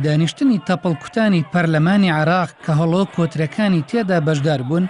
دانیشتنی تەپڵکوتانی پەرلەمانی عێراق کە هەڵۆ کۆترەکانی تێدا بەشدار بوون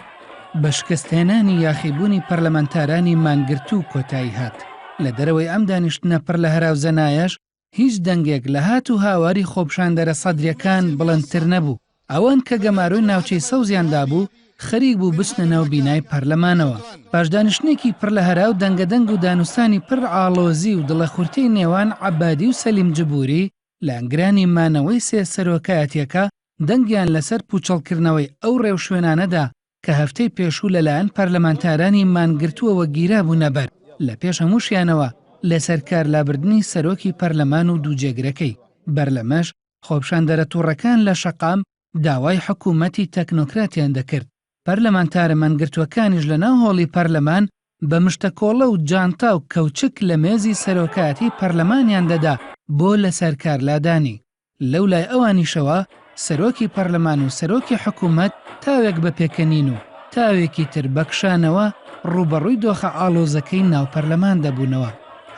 بە شکستهێنانی یاخیبوونی پەرلەمانتارانی مانگرتوو کۆتایی هات. لە دەرەوەی ئەم دانیشتنە پڕ لە هەراوزەنایەش هیچ دەنگێک لە هات و هاواری خۆپشاندەرە سەدرەکان بڵندتر نەبوو. ئەوان کە گەماروی ناوچەی سەوزیاندا بوو خەریک بوو بچنە ناو بینای پەرلەمانەوە. پاشدانیشتێکی پڕ لە هەراو دەنگەدەنگ و دانوستانی پڕ ئاڵۆزی و دڵەخورتەی نێوان عەبادی و سەلیم جبووری لە ئەنگرانی مانەوەی سێ سەرۆکایەتیەکە دەنگیان لەسەر پوچەڵکردنەوەی ئەو ڕێو شوێنانەدا کە هەفتەی پێشوو لەلایەن پەرلەمانتارانی مانگرتووەوە گیرا بوونە بەر. لە پێش هەمووشیانەوە لەسەر کارلابردنی سەرۆکی پەرلەمان و دووجێگرەکەی. بەرلەمەش خۆپشاندەرە تووڕەکان لە شەقام داوای حکوومەتی تەکنۆکراتیان دەکرد. پەرلەمانتارە مانگرتووەکانیش لە ناو هۆڵی پەرلەمان بە مشتەکۆڵە و جانتا و کەوچک لە مێزی سەرۆکایەتی پەرلەمانیان دەدا بۆ لەسەر کارلادانی. لەو لای ئەوانیشەوە سەرۆکی پەرلەمان و سەرۆکی حکوومەت تاوێک بە پێکەنین و تاوێکی تر بەکشانەوە ڕوبەڕووی دۆخە ئاڵۆزەکەی ناو پەرلەمان دەبوونەوە.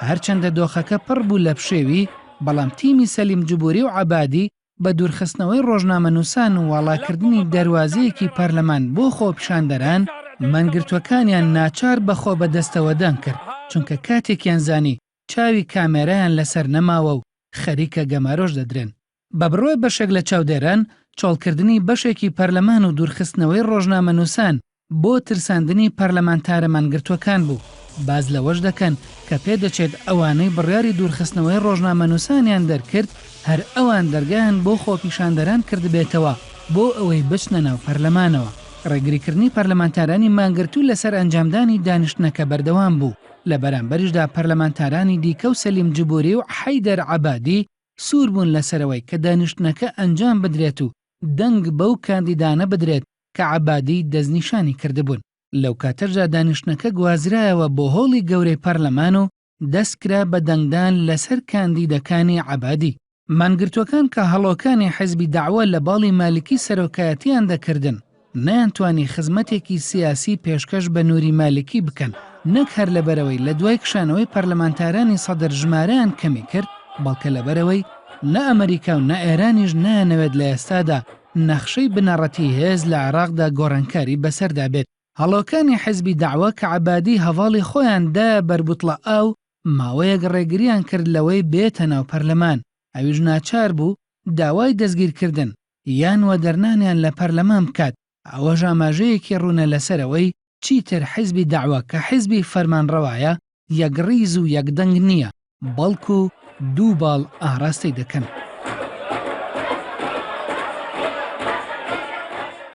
هەرچەندە دۆخەکە پڕ بوو لە پشێوی، بەڵام تیمی سەلیم جبووری و عەبادی بە دوورخستنەوەی ڕۆژنامەنووسان و واڵاکردنی دەواازەیەکی پەرلەمان بۆ خۆپشاندەران مانگرتووەکانیان ناچار بەخۆ بەدەستەوەدان کرد، چونکە کاتێکیان زانی چاوی کامێرایان لەسەر نەماوە و خەریکە گەمارۆژ دەدرێن. بە بڕۆی بەشێک لە چاودێران چۆڵکردنی بەشێکی پەرلەمان و دوورخستنەوەی ڕۆژنامەنووسان بۆ ترساندنی پەرلەمانتارە مانگرتووەکان بوو. باز لەوەش دەکەن کە پێدەچێت ئەوانەی بڕیاری دوورخستنەوەی ڕۆژنامەنووسانیان دەرکرد هەر ئەوان دەرگایان بۆ خۆپیشاندەران کردبێتەوە بۆ ئەوەی بچنە ناو پەرلەمانەوە. ڕێگریکردنی پەرلەمانتارانی مانگرتوو لەسەر ئەنجامدانی دانیشتنەکە بەردەوام بوو. لە بەرامبەریشدا پەرلەمانتارانی دیکە و سەلیم جبووری و حەیدەر عەبادی سوور بوون لەسەرەوەی کە دانیشتنەکە ئەنجام بدرێت و دەنگ بەو کاندیدانە بدرێت کە عەبادی دەستنیشانی کردبوون. لەو کاتەشدا دانیشتنەکە گوازرایەوە بۆ هۆڵی گەورەی پەرلەمان و دەستکرا بە دەنگدان لەسەر کاندیدەکانی عەبادی. مانگرتووەکان کە هەڵۆکانی حیزبی داعوە لە باڵی مالکی سەرۆکایەتیان دەکردن نەیانتوانی خزمەتێکی سیاسی پێشکەش بە نووری مالکی بکەن، نەک هەر لەبەرەوەی لە دوای کشانەوەی پەرلەمانتارانی سەدر ژمارەیان کەمی کرد، بەڵکە لەبەرەوەی نە ئەمریکا و نە ئێرانیش نایانەوێت لە ئێستادا نەخشەی بنەڕەتی هێز لە عێراقدا گۆڕانکاری بەسەردا بێت. هەڵۆکانی حیزبی داعوە کە عەبادی هەواڵی خۆیان دا بەربوتڵە ئاو ماوەیەک ڕێگریان کرد لەوەی بێتە ناو پەرلەمان. ئەویش ناچار بوو داوای دەستگیرکردن یان وەدەرنانیان لە پەرلەمان بکات. ئەوەش ئاماژەیەکی ڕوونە لەسەرەوەی چیتر حیزبی داعوە کە حیزبی فەرمانڕەوایە یەک ڕیز و یەک دەنگ نییە، بەڵکو دوو باڵ ئاڕاستی دەکەن.